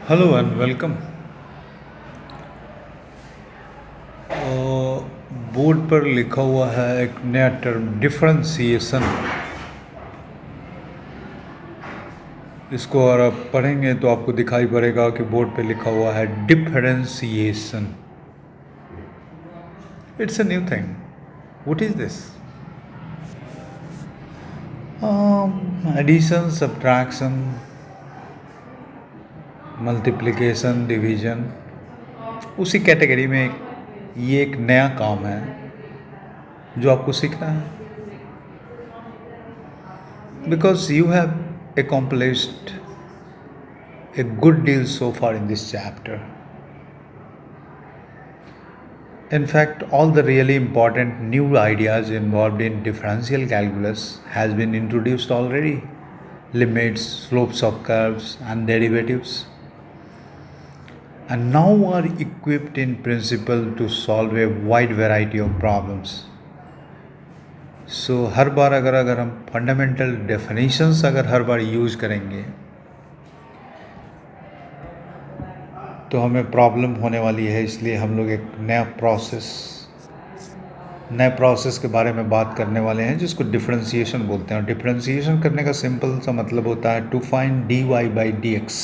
Hello and welcome. Board पर लिखा हुआ है एक नया टर्म डिफरेंशिएशन। इसको अगर आप पढ़ेंगे तो आपको दिखाई पड़ेगा कि बोर्ड पे लिखा हुआ है differentiation. It's a new thing. What is this? Addition, subtraction, multiplication, division, उसी कैटेगरी में ये एक नया काम है जो आपको सीखना है। Because you have accomplished a good deal so far in this chapter. In fact, all the really important new ideas involved in differential calculus has been introduced already. Limits, slopes of curves and derivatives, and now are equipped in principle to solve a wide variety of problems. So हर बार अगर हम fundamental definitions अगर हर बार use करेंगे तो हमें problem होने वाली है। इसलिए हम लोग एक नए प्रोसेस के बारे में बात करने वाले हैं जिसको डिफरेंशिएशन बोलते हैं। और डिफरेंशिएशन करने का सिंपल सा मतलब होता है to find d y by d x,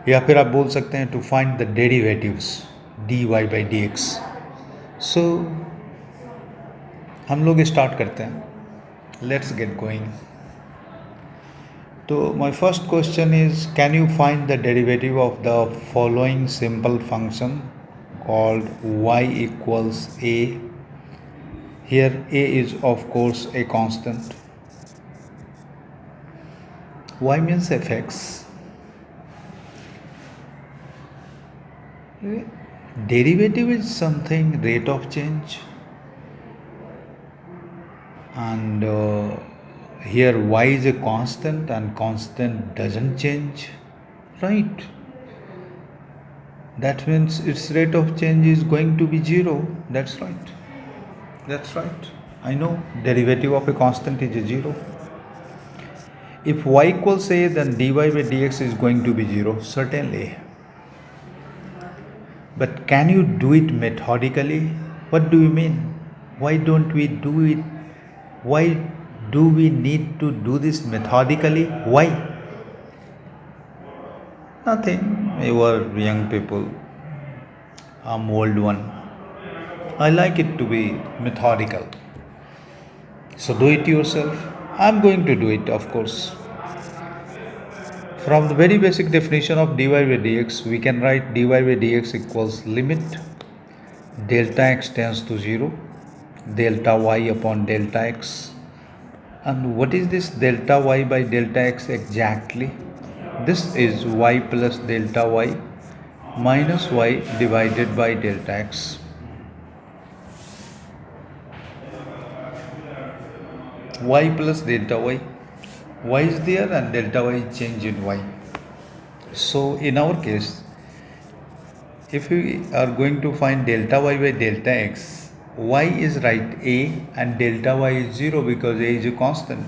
या फिर आप बोल सकते हैं to find the derivatives d y by d x. So हम लोग स्टार्ट करते हैं। Let's get going. तो my first question is, can you find the derivative of the following simple function called y equals a. Here a is of course a constant. Y means fx. Derivative is something rate of change, and here y is a constant and constant doesn't change, right? That means its rate of change is going to be 0. That's right. That's right. I know derivative of a constant is a 0. If y equals a, then dy by dx is going to be 0, certainly. But can you do it methodically? What do you mean? Why don't we do it? Why do we need to do this methodically? Why? Nothing. You are young people. I'm old one. I like it to be methodical. So do it yourself. I'm going to do it, of course. From the very basic definition of dy by dx, we can write dy by dx equals limit delta x tends to 0, delta y upon delta x. And what is this delta y by delta x exactly? This is y plus delta y minus y divided by delta x. Y plus delta y. Y is there and delta y change in y. So in our case, if we are going to find delta y by delta x, y is right a and delta y is 0 because a is a constant.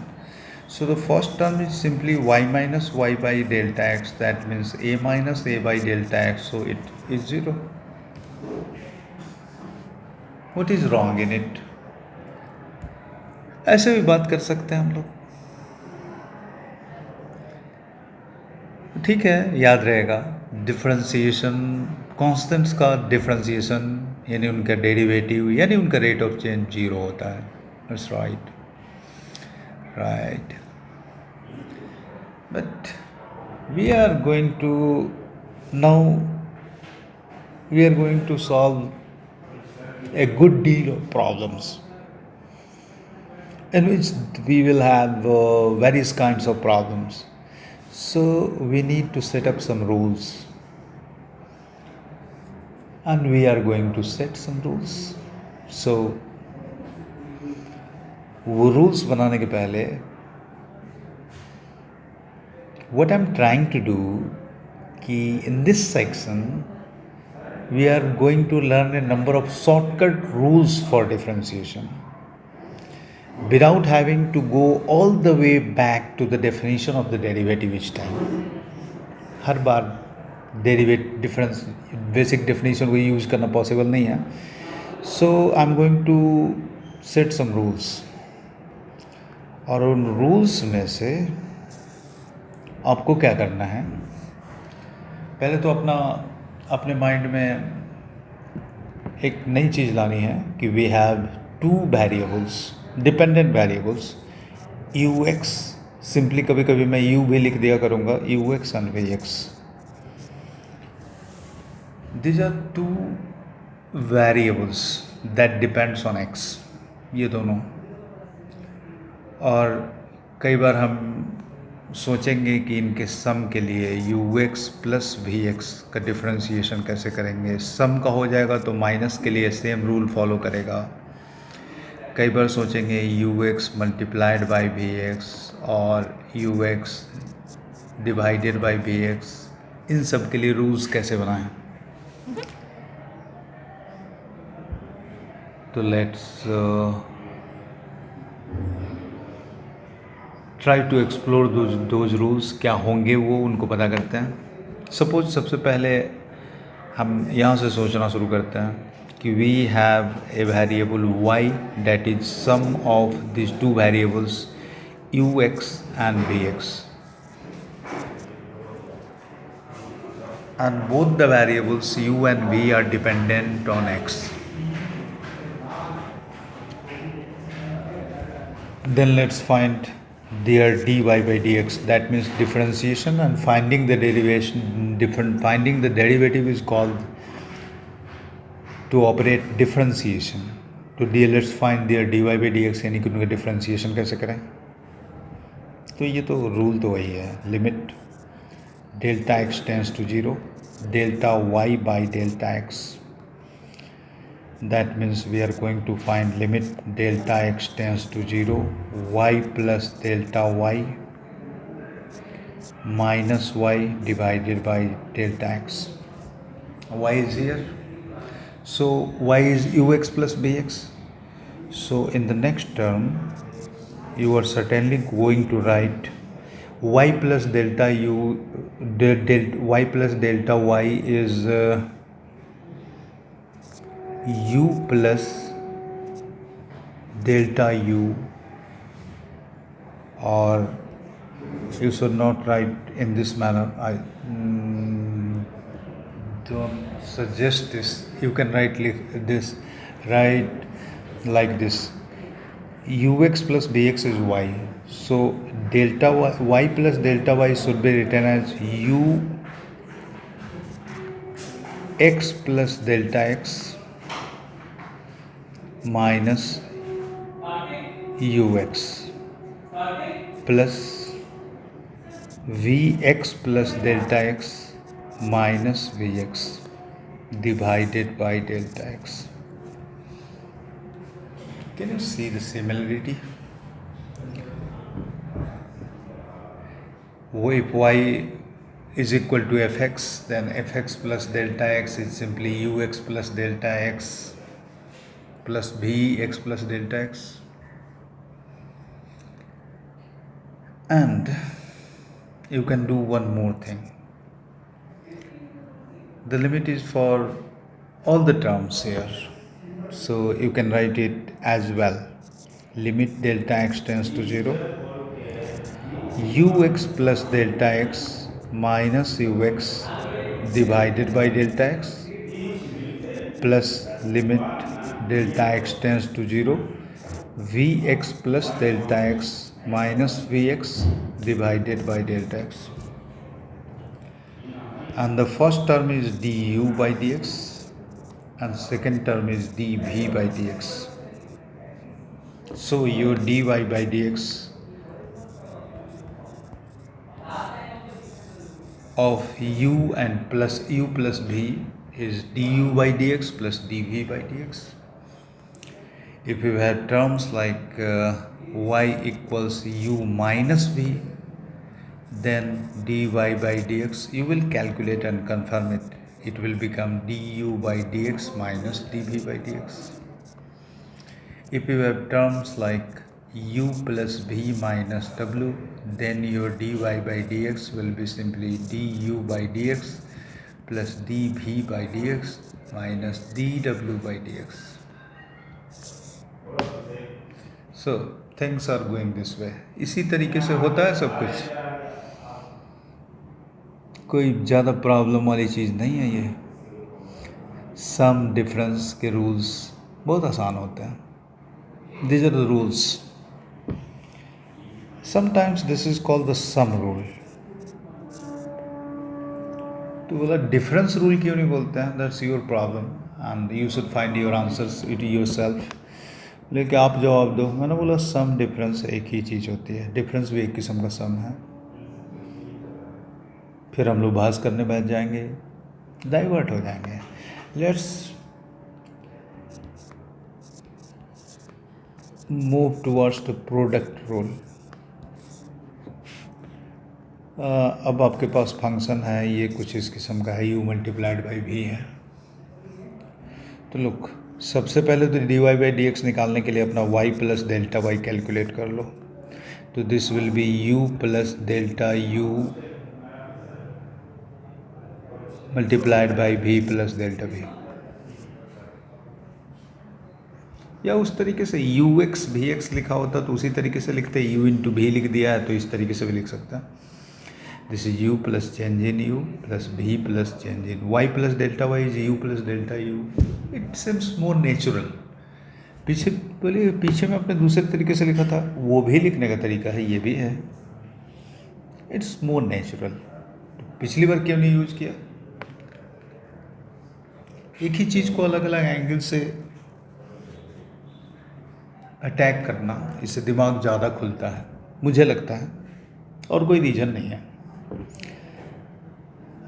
So the first term is simply y minus y by delta x. That means a minus a by delta x. So it is 0. What is wrong in it? ऐसे भी बात कर सकते हैं हम लोग। ठीक है, याद रहेगा डिफरेंशिएशन, कॉन्स्टेंट्स का डिफरेंशिएशन यानी उनका डेरिवेटिव यानी उनका रेट ऑफ चेंज 0 होता है। That's right, right. But we are going to now we are going to solve a good deal of problems in which we will have various kinds of problems. So we need to set up some rules, and we are going to set some rules. So वो rules बनाने के पहले what I'm trying to do कि in this section we are going to learn a number of shortcut rules for differentiation without having to go all the way back to the definition of the derivative each time. हर बार derivate difference basic definition को use करना possible नहीं है. So I am going to set some rules, और उन rules में से आपको क्या करना है, पहले तो अपने माइंड में एक नई चीज़ लानी है कि we have two variables, dependent variables, u x. Simply कभी कभी मैं यू भी लिख दिया करूँगा, u x and v x. These are two variables that depends on x. ये दोनों. और कई बार हम सोचेंगे कि इनके सम के लिए u x plus v x का डिफ्रेंशिएशन कैसे करेंगे. सम का हो जाएगा तो माइनस के लिए सेम रूल फॉलो करेगा. कई बार सोचेंगे u x multiplied by v x और u x divided by v x. इन सब के लिए रूल्स कैसे बनाएं. तो let's try to explore those rules. क्या होंगे वो, उनको पता करते हैं. सपोज सबसे पहले हम यहाँ से सोचना शुरू करते हैं कि we have a variable y that is sum of this two variables u x and v x, and both the variables u and v are dependent on x. Then let's find their dy by dx. That means differentiation, and finding the finding the derivative is called to operate differentiation. तो let's find their dy by dx, यानी कि उनका differentiation कैसे करें. तो ये तो rule तो वही है, limit delta x tends to 0 delta y by delta x. That means we are going to find limit delta x tends to 0 y plus delta y minus y divided by delta x. Y is here, so y is ux plus bx. So in the next term you are certainly going to write y plus delta u y plus delta y is u plus delta u, or you should not write in this manner. I don't suggest this. You can write like this. ux plus bx is y, so delta y plus delta y should be written as u x plus delta x minus ux plus vx plus delta x minus vx divided by delta x. Can you see the similarity? If y is equal to fx, then fx plus delta x is simply ux plus delta x plus vx plus delta x. And you can do one more thing. The limit is for all the terms here, so you can write it as well. Limit delta x tends to 0 ux plus delta x minus ux divided by delta x plus limit delta x tends to 0 vx plus delta x minus vx divided by delta x. And the first term is du by dx and second term is dv by dx. So your dy by dx of u and plus u plus v is du by dx plus dv by dx. If you have terms like y equals u minus v, then dy by dx, you will calculate and confirm it. It will become du by dx minus dv by dx. If you have terms like u plus v minus w, then your dy by dx will be simply du by dx plus dv by dx minus dw by dx. So things are going this way. इसी तरीके से होता है सब कुछ, कोई ज़्यादा problem वाली चीज़ नहीं है ये. सम डिफरेंस के रूल्स बहुत आसान होते हैं. These are the rules. Sometimes this is called the sum rule. तो बोला डिफरेंस रूल क्यों नहीं बोलते हैं? That's your problem and you should find your answers it yourself. लेकिन आप जवाब दो. मैंने बोला सम डिफरेंस एक ही चीज़ होती है, डिफरेंस भी एक किस्म का सम है. फिर हम लोग बहस करने बैठ जाएंगे, डाइवर्ट हो जाएंगे. Let's move towards the product rule. अब आपके पास फंक्शन है, ये कुछ इस किस्म का है, u मल्टीप्लाइड बाई v है. तो लुक, सबसे पहले तो dy बाई dx निकालने के लिए अपना y plus delta y calculate कर लो. तो this will be u plus delta u multiplied by v plus delta v. या उस तरीके से ux vx लिखा होता तो उसी तरीके से लिखते. u इंटू v लिख दिया है तो इस तरीके से भी लिख सकता है. This is u plus change in u plus v plus change in y plus delta y is u plus delta u. It seems more natural. पीछे में अपने दूसरे तरीके से लिखा था, वो भी लिखने का तरीका है, ये भी है. It's more natural. पिछली बार क्यों नहीं यूज किया? एक ही चीज़ को अलग अलग एंगल से अटैक करना, इससे दिमाग ज़्यादा खुलता है, मुझे लगता है, और कोई रीज़न नहीं है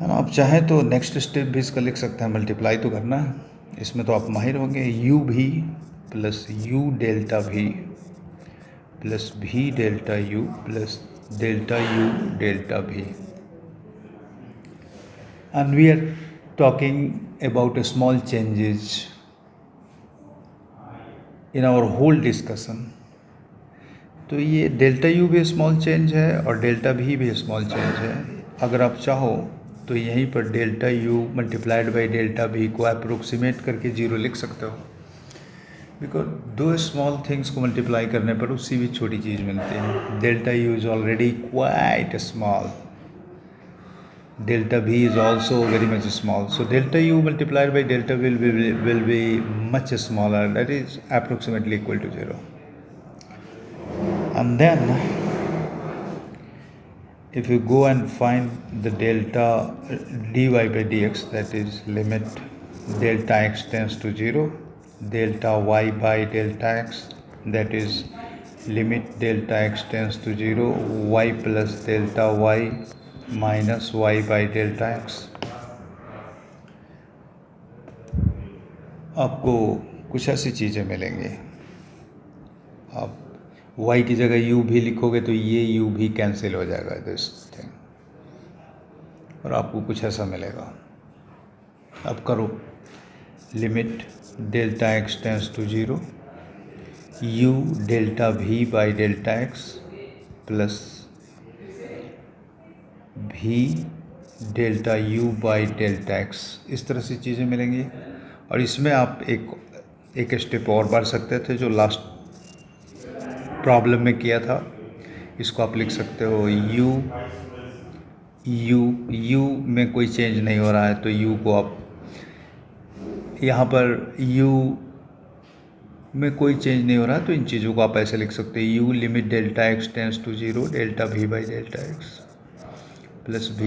ना. आप चाहें तो नेक्स्ट स्टेप भी इसका लिख सकते हैं, मल्टीप्लाई तो करना है. इसमें तो आप माहिर होंगे. u भी plus u delta v plus v delta u plus delta u delta v. And we are talking about small changes in our whole discussion. तो ये डेल्टा u भी स्मॉल चेंज है और डेल्टा v भी small change है. अगर आप चाहो तो यहीं पर delta u multiplied by delta v को अप्रोक्सीमेट करके जीरो लिख सकते हो. बिकॉज दो स्मॉल थिंग्स को मल्टीप्लाई करने पर उससे भी छोटी चीज़ मिलती है. Delta u is already quite small. delta v is also very much small. So delta u multiplied by delta will be much smaller, that is approximately equal to 0. And then if you go and find the delta dy by dx, that is limit delta x tends to 0, delta y by delta x, that is limit delta x tends to 0, y plus delta y minus y by delta x. आपको कुछ ऐसी चीज़ें मिलेंगी. आप y की जगह u भी लिखोगे तो ये u भी कैंसिल हो जाएगा, दिस थिंग, और आपको कुछ ऐसा मिलेगा. अब करो limit delta x tends to 0, u delta v by delta x plus v delta u by delta x. इस तरह से चीज़ें मिलेंगी. और इसमें आप एक स्टेप और बढ़ सकते थे, जो लास्ट प्रॉब्लम में किया था. इसको आप लिख सकते हो u में कोई चेंज नहीं हो रहा है तो u को आप यहाँ पर u में कोई चेंज नहीं हो रहा है तो इन चीज़ों को आप ऐसे लिख सकते हो. u limit delta x tends to 0, delta v by delta x plus v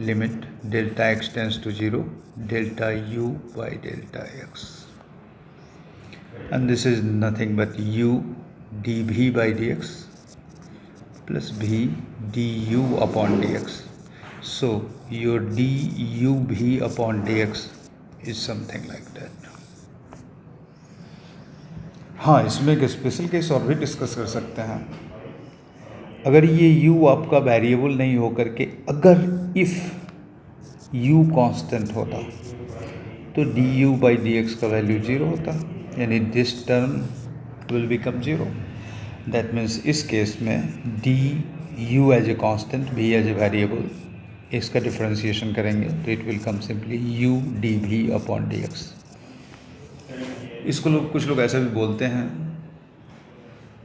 limit delta x tends to 0, delta u by delta x. And this is nothing but u dv by dx प्लस v du upon dx. So your du v upon dx is something like that. हाँ, इसमें एक special case और भी discuss कर सकते हैं. अगर ये u आपका वेरिएबल नहीं हो करके अगर इफ़ u कांस्टेंट होता तो du बाई dx का वैल्यू 0 होता, यानी this term will become 0. That means इस केस में du as a constant, v as a variable, इसका डिफ्रेंशिएशन करेंगे तो it will come simply u dv upon dx। इसको कुछ लोग ऐसा भी बोलते हैं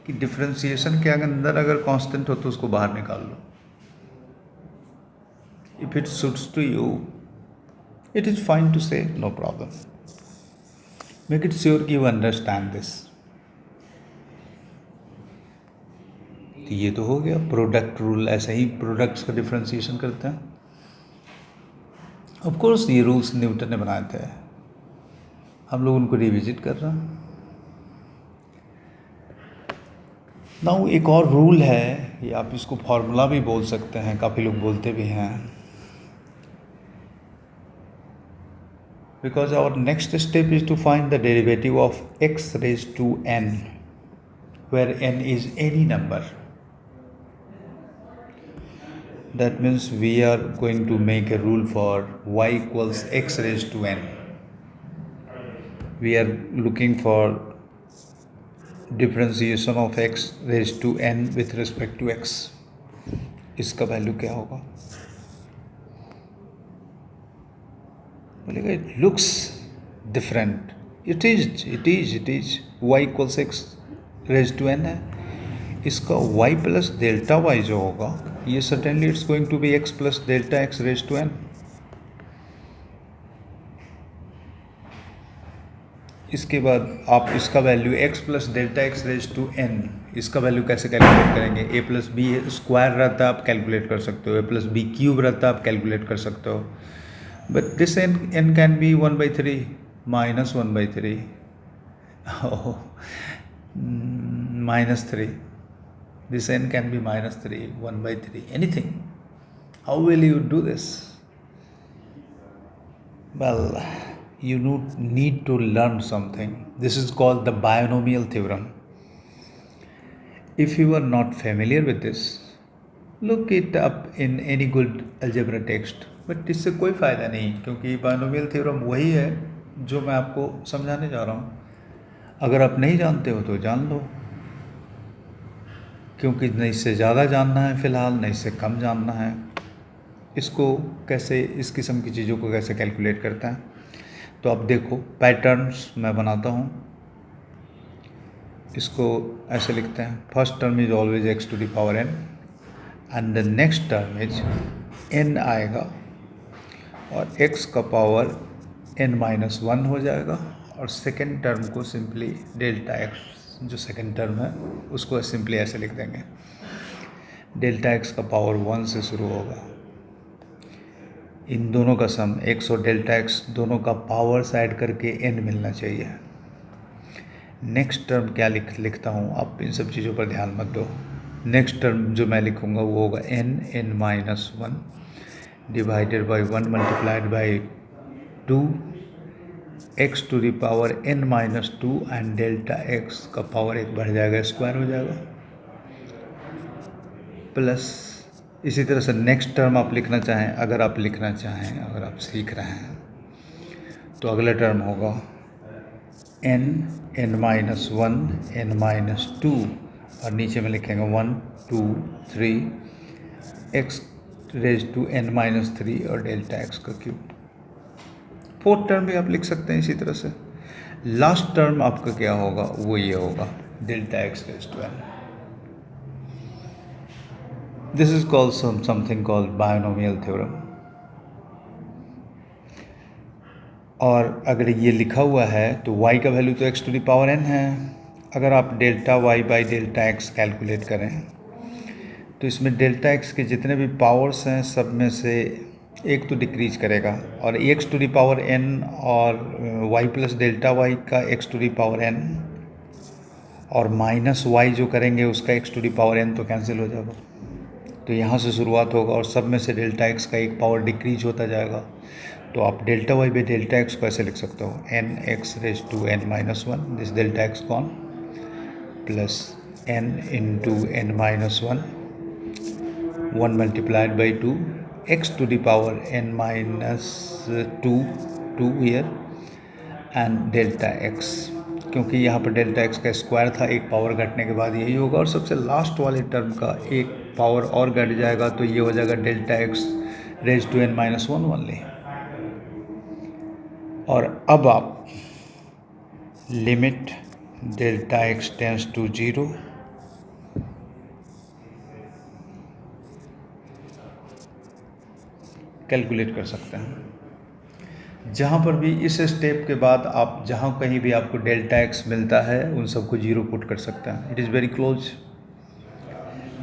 कि डिफ्रेंशिएशन के अंदर अगर कांस्टेंट हो तो उसको बाहर निकाल लो। If it suits to you it is fine to say, no problem. Make it sure कि यू अंडरस्टैंड दिस। तो ये तो हो गया प्रोडक्ट रूल, ऐसे ही प्रोडक्ट्स का डिफ्रेंशिएशन करते हैं। ऑफ कोर्स ये रूल्स न्यूटन ने बनाए थे, हम लोग उनको रिविजिट कर रहे हैं। नाउ एक और रूल है, या आप इसको फॉर्मूला भी बोल सकते हैं, काफ़ी लोग बोलते भी हैं। Because our next step is to find the derivative of x raised to n, where n is any number. That means we are going to make a rule for y equals x raised to n. We are looking for differentiation of x raised to n with respect to x. इसका value क्या होगा? बोलेगा it looks different. It is y equals x raised to n है। इसका y plus delta y जो होगा ये certainly it's going to be x plus delta x raised to n। इसके बाद आप इसका value x plus delta x raise to n, इसका वैल्यू कैसे कैलकुलेट करेंगे? a प्लस बी स्क्वायर रहता आप कैलकुलेट कर सकते हो, a प्लस बी क्यूब रहता आप कैलकुलेट कर सकते हो। But this n can be 1/3 minus 1/3 -3। This n can be -3, 1/3, anything. How will you do this? Well, you need to learn something. This is called the binomial theorem. If you are not familiar with this, look it up in any good algebra text. But इससे कोई फ़ायदा नहीं, क्योंकि binomial theorem वही है जो मैं आपको समझाने जा रहा हूँ। अगर आप नहीं जानते हो तो जान लो, क्योंकि न इससे ज़्यादा जानना है फ़िलहाल, न इससे कम जानना है। इसको कैसे, इस किस्म की चीज़ों को कैसे कैलकुलेट करता है, तो आप देखो पैटर्न्स मैं बनाता हूँ। इसको ऐसे लिखते हैं, first term is always x to the power n and the next term is n आएगा और x का पावर n-1 हो जाएगा, और सेकेंड टर्म को सिंपली डेल्टा x, जो सेकेंड टर्म है उसको सिंपली ऐसे लिख देंगे, डेल्टा x का पावर 1 से शुरू होगा। इन दोनों का सम x और डेल्टा x दोनों का पावर्स ऐड करके n मिलना चाहिए। नेक्स्ट टर्म क्या लिखता हूँ, आप इन सब चीज़ों पर ध्यान मत दो। नेक्स्ट टर्म जो मैं लिखूँगा वो होगा n-1 divided by 1 multiplied by 2 x to the power n-2 and delta x का पावर 1 बढ़ जाएगा, स्क्वायर हो जाएगा, प्लस इसी तरह से नेक्स्ट टर्म आप लिखना चाहें, अगर आप सीख रहे हैं तो अगला टर्म होगा n-1 n-2 और नीचे में लिखेंगे 1 2 3 x रेज टू n-3 और डेल्टा x का क्यूब। फोर्थ टर्म भी आप लिख सकते हैं इसी तरह से। लास्ट टर्म आपका क्या होगा, वो ये होगा delta x raise to n। This is called something called binomial theorem. और अगर ये लिखा हुआ है तो y का वैल्यू तो x to the power n है। अगर आप delta y by delta x calculate करें तो इसमें डेल्टा x के जितने भी पावर्स हैं सब में से एक तो डिक्रीज करेगा, और x to the power n और y प्लस डेल्टा y का x to the power n और माइनस y जो करेंगे उसका x to the power n तो कैंसिल हो जाएगा। तो यहाँ से शुरुआत होगा और सब में से डेल्टा x का एक पावर डिक्रीज होता जाएगा। तो आप delta y by delta x को ऐसे लिख सकते हो, n(x raise to n-1) this delta x कॉन plus n into n-1 1 multiplied by 2 x to the power n-2 here and delta x, क्योंकि यहाँ पर डेल्टा x का स्क्वायर था, एक पावर घटने के बाद यही होगा, और सबसे लास्ट वाले टर्म का एक पावर और घट जाएगा तो ये हो जाएगा delta x raise to n minus one only. और अब आप limit delta x tends to 0 calculate कर सकते हैं। जहाँ पर भी इस स्टेप के बाद आप जहाँ कहीं भी आपको डेल्टा x मिलता है उन सबको 0 पुट कर सकते हैं। It is very close,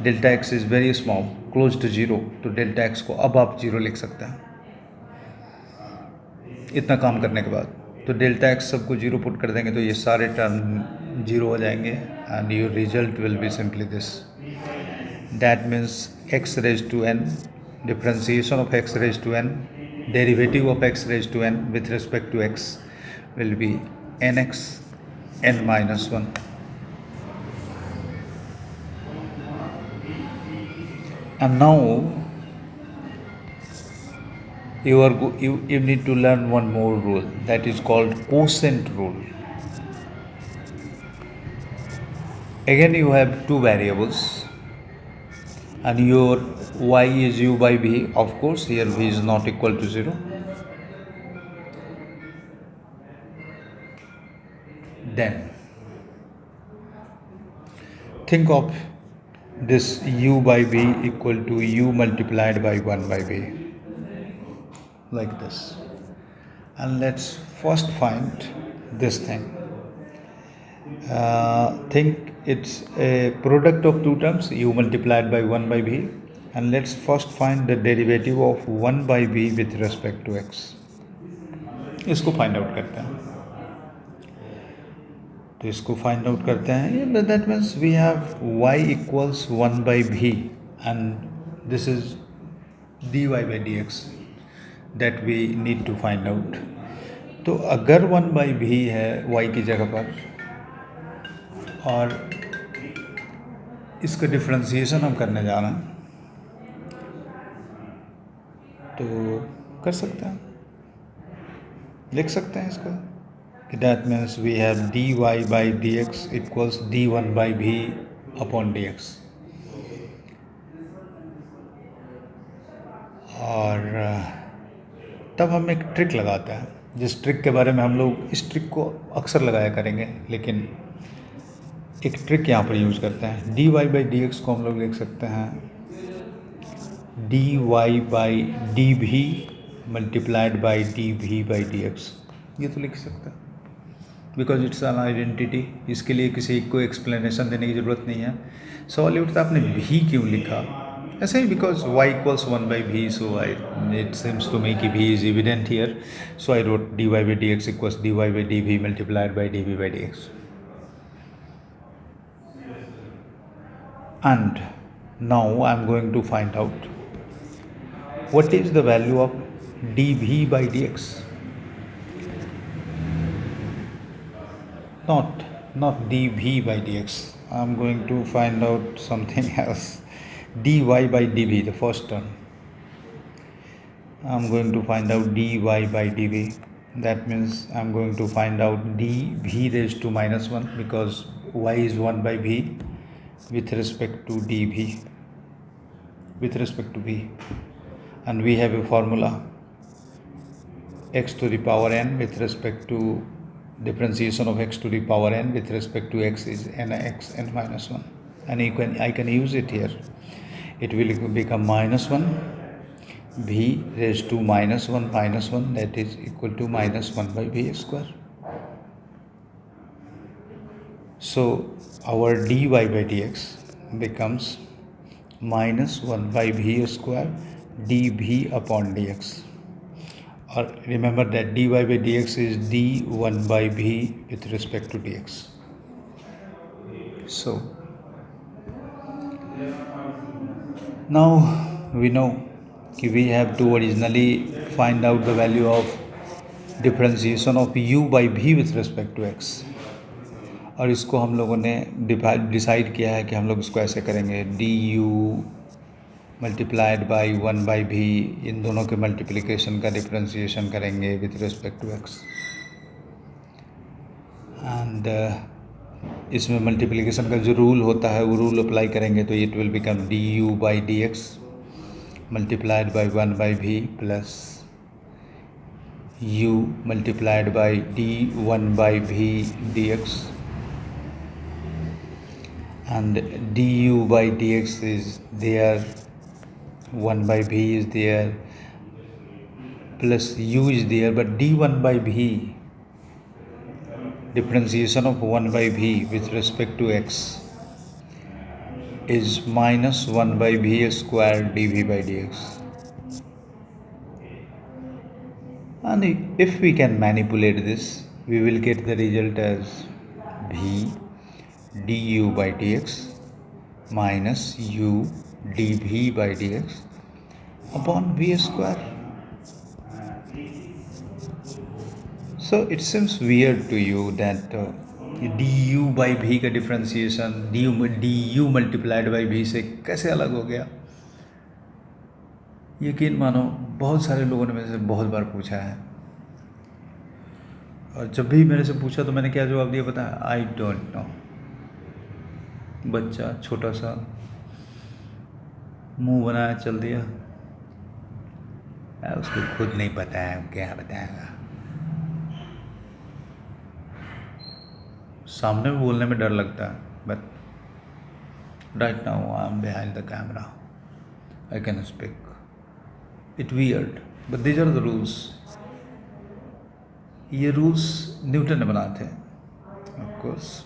delta x is very small, close to 0, तो डेल्टा x को अब आप 0 लिख सकते हैं। इतना काम करने के बाद तो डेल्टा x सबको 0 पुट कर देंगे तो ये सारे टर्म 0 हो जाएंगे and your result will be simply this, that means x raise to n, differentiation of x raised to n, derivative of x raised to n with respect to x will be nx n minus 1. And now you need to learn one more rule, that is called quotient rule. Again you have two variables and your y is u by v. Of course here v is not equal to 0. Then think of this u by v equal to u multiplied by 1 by v, like this. And let's first find this thing. Think it's a product of two terms, u multiplied by 1 by v, and let's first find the derivative of 1 by v with respect to x. इसको find out करते हैं। तो इसको find out करते हैं, that means we have y equals 1 by v and this is dy by dx that we need to find out. तो अगर 1 by v है y की जगह पर और इसका डिफ्रेंसिएशन हम करने जा रहे हैं तो कर सकते हैं, लिख सकते हैं इसको, that means we have dy by dx equals d1 by v upon dx। और तब हम एक ट्रिक लगाते हैं, जिस ट्रिक के बारे में हम लोग इस ट्रिक को अक्सर लगाया करेंगे, लेकिन एक ट्रिक यहाँ पर यूज़ करते हैं। dy by dx को हम लोग लिख सकते हैं dy by dv multiplied by dv by dx। ये तो लिख सकते हैं बिकॉज इट्स एन आइडेंटिटी, इसके लिए किसी को एक्सप्लेनेशन देने की ज़रूरत नहीं है। सवाल ये उठता है आपने भी क्यों लिखा, ऐसे ही because y equals 1 by v, so I it seems to me कि v is evident here, so I wrote dy by dx equals dy by dv multiplied by dv by dx। And now I am going to find out what is the value of dv by dx. Not dv by dx. I am going to find out something else. dy by dv, the first term. I am going to find out dy by dv. That means I am going to find out dv raised to minus 1 because y is 1 by v with respect to dv, with respect to v, and we have a formula x to the power n with respect to differentiation of x to the power n with respect to x is nx n minus 1, and I can use it here. It will become minus 1 v raised to minus 1 minus 1, that is equal to minus 1 by v square. So our dy by dx becomes minus 1 by v square dv upon dx. Or remember that dy by dx is d1 by v with respect to dx. So now we know that we have to originally find out the value of differentiation of u by v with respect to x. और इसको हम लोगों ने decide किया है कि हम लोग इसको ऐसे करेंगे, d u multiplied by 1 by v, इन दोनों के मल्टीप्लिकेशन का डिफ्रेंशिएशन करेंगे with respect to x. And इसमें मल्टीप्लिकेशन का जो रूल होता है वो रूल अप्लाई करेंगे तो it will become D you by d x multiplied by 1 by v plus u multiplied by d1 by v dx, and du by dx is there, 1 by v is there, plus u is there, but d1 by v, differentiation of 1 by v with respect to x, is minus 1 by v square dv by dx. And if we can manipulate this, we will get the result as v du by dx minus u dv by dx upon v square. So it seems weird to you that du by v का differentiation du multiplied by v से कैसे अलग हो गया। यकीन मानो बहुत सारे लोगों ने मेरे से बहुत बार पूछा है, और जब भी मेरे से पूछा तो मैंने क्या जवाब दिया पता है? I don't know. बच्चा छोटा सा मुंह बनाया चल दिया, उसको खुद नहीं पता है क्या बताएगा। सामने में बोलने में डर लगता है, but right now I am behind the camera, I can speak it weird, but these are the rules. ये रूल्स न्यूटन ने बनाए थे, ऑफ कोर्स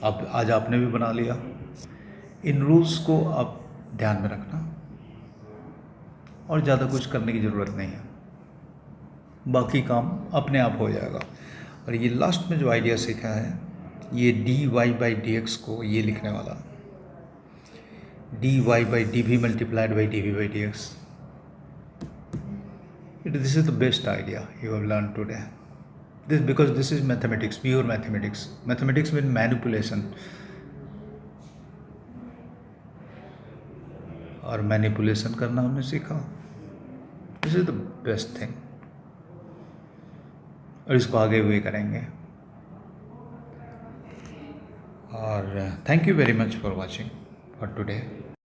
अब आज आपने भी बना लिया। इन रूल्स को आप ध्यान में रखना, और ज़्यादा कुछ करने की ज़रूरत नहीं है, बाकी काम अपने आप हो जाएगा। और ये लास्ट में जो आइडिया सीखा है, ये dy बाई dx को ये लिखने वाला, dy by dv multiplied by dv by dx, this is the best idea you have learned today. Because this is mathematics, pure mathematics. Mathematics means manipulation, और मैनिपुलेशन करना हमने सीखा। This is the best thing, और इसको आगे भी करेंगे। और thank you very much for watching for today.